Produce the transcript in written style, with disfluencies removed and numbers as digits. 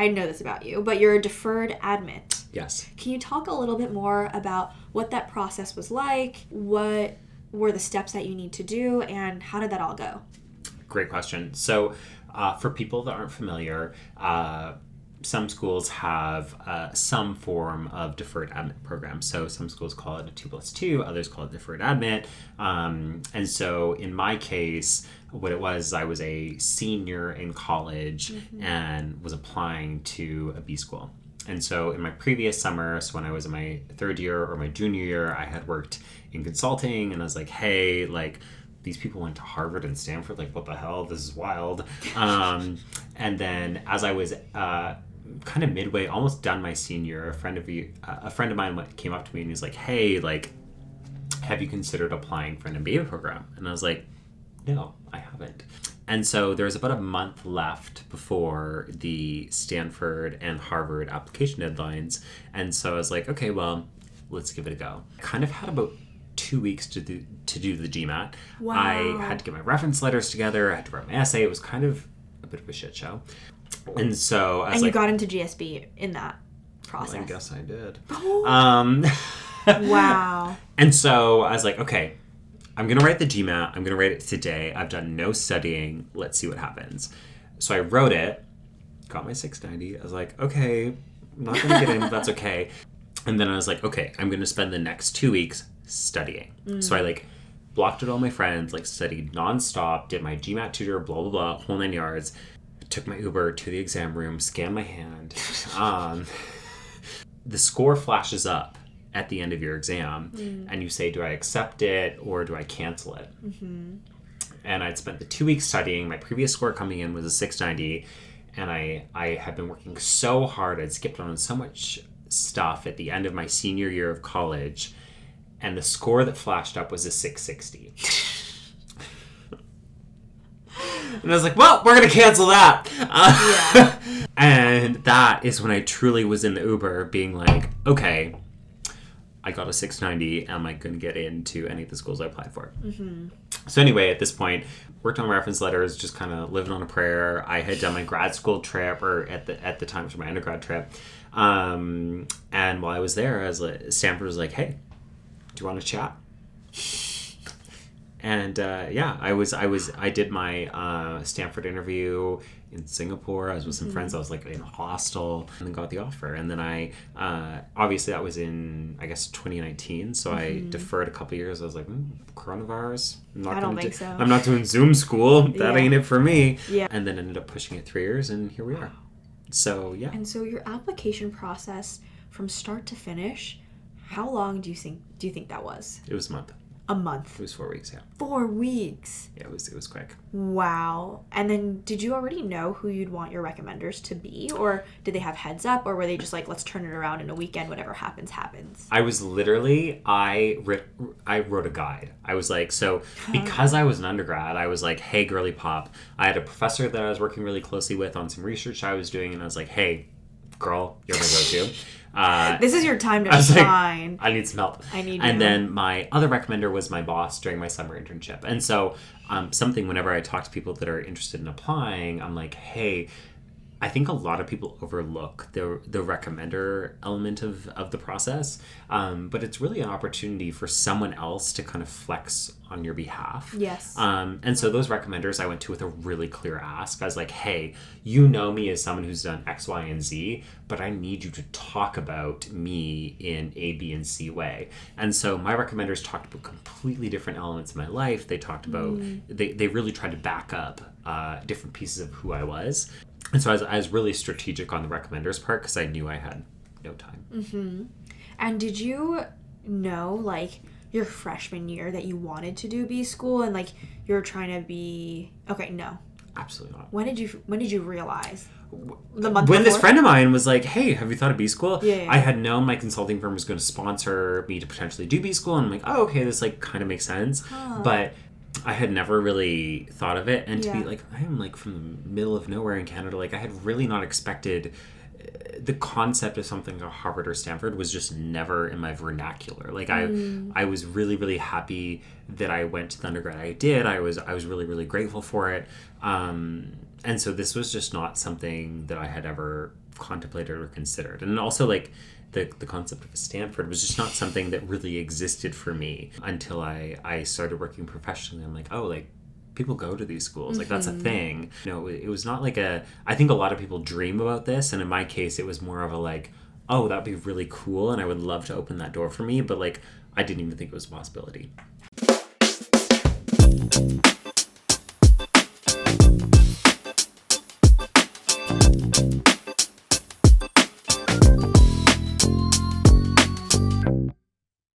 I know this about you, but you're a deferred admit. Yes. Can you talk a little bit more about what that process was like? What were the steps that you need to do, and how did that all go? Great question. So for people that aren't familiar, some schools have some form of deferred admit program. So some schools call it a 2+2, others call it deferred admit. And so in my case, what it was, I was a senior in college and was applying to a B school. And so in my previous summer, so when I was in my third year or my junior year, I had worked in consulting, and I was like, hey, like, these people went to Harvard and Stanford, like, what the hell? This is wild. And then as I was kind of midway, almost done my senior, a friend of mine came up to me and he's like, hey, like, have you considered applying for an MBA program? And I was like, no, I haven't. And so there was about a month left before the Stanford and Harvard application deadlines. And so I was like, okay, well, let's give it a go. I kind of had about 2 weeks to do the GMAT. Wow. I had to get my reference letters together. I had to write my essay. It was kind of a bit of a shit show. And so I was you got into GSB in that process. Well, I guess I did. Wow. And so I was like, okay, I'm going to write the GMAT. I'm going to write it today. I've done no studying. Let's see what happens. So I wrote it, got my 690. I was like, okay, I'm not going to get in. That's okay. And then I was like, okay, I'm going to spend the next 2 weeks studying. So I like blocked out all my friends, like studied nonstop, did my GMAT tutor, blah, blah, blah, whole 9 yards. Took my Uber to the exam room, scanned my hand. The score flashes up at the end of your exam, and you say, do I accept it or do I cancel it? And I'd spent the 2 weeks studying. My previous score coming in was a 690, and I had been working so hard. I'd skipped on so much stuff at the end of my senior year of college, and the score that flashed up was a 660. And I was like, well, we're going to cancel that. And that is when I truly was in the Uber being like, okay, I got a 690. Am I going to get into any of the schools I applied for? So anyway, at this point, worked on reference letters, just kind of living on a prayer. I had done my grad school trip, or at the time it was my undergrad trip. And while I was there, Stanford was like, hey, do you want to chat? And I did my Stanford interview in Singapore. I was with some friends. I was like in a hostel, and then got the offer. And then I obviously that was in, I guess, 2019. So I deferred a couple years. I was like, coronavirus. I don't think so. I'm not doing Zoom school. That ain't it for me. Yeah. And then ended up pushing it 3 years, and here we are. So yeah. And so your application process from start to finish, how long do you think that was? It was a month. A month. It was 4 weeks, yeah. 4 weeks. Yeah, it was quick. Wow. And then did you already know who you'd want your recommenders to be? Or did they have heads up? Or were they just like, let's turn it around in a weekend, whatever happens, happens? I was literally, I wrote a guide. I was like, so because I was an undergrad, I was like, hey, girly pop. I had a professor that I was working really closely with on some research I was doing. And I was like, hey, girl, you're my go-to. This is your time to shine. Like, I need some help. I need And you. then my other recommender was my boss during my summer internship. And so something whenever I talk to people that are interested in applying, I'm like, hey, I think a lot of people overlook the recommender element of the process. But it's really an opportunity for someone else to kind of flex on your behalf. Yes. And so those recommenders I went to with a really clear ask. I was like, hey, you know me as someone who's done X, Y, and Z, but I need you to talk about me in A, B, and C way. And so my recommenders talked about completely different elements of my life. They talked about, they really tried to back up different pieces of who I was. And so I was really strategic on the recommenders part because I knew I had no time. And did you know, like, your freshman year that you wanted to do B school and, like, you were trying to be... Okay, no. Absolutely not. When did you realize? The month when before? This friend of mine was like, hey, have you thought of B school? Yeah. I had known my consulting firm was going to sponsor me to potentially do B school. And I'm like, oh, okay, this, like, kind of makes sense. But... I had never really thought of it, and to be like, I am like from the middle of nowhere in Canada, like I had really not expected the concept of something like Harvard or Stanford was just never in my vernacular. Like I was really, really happy that I went to the undergrad I did. I was really, really grateful for it. And so this was just not something that I had ever contemplated or considered. And also, like, the concept of Stanford was just not something that really existed for me until I started working professionally. I'm like, oh, like, people go to these schools. Like, that's a thing. It was not like I think a lot of people dream about this. And in my case, it was more of a, like, oh, that'd be really cool. And I would love to open that door for me. But, like, I didn't even think it was a possibility.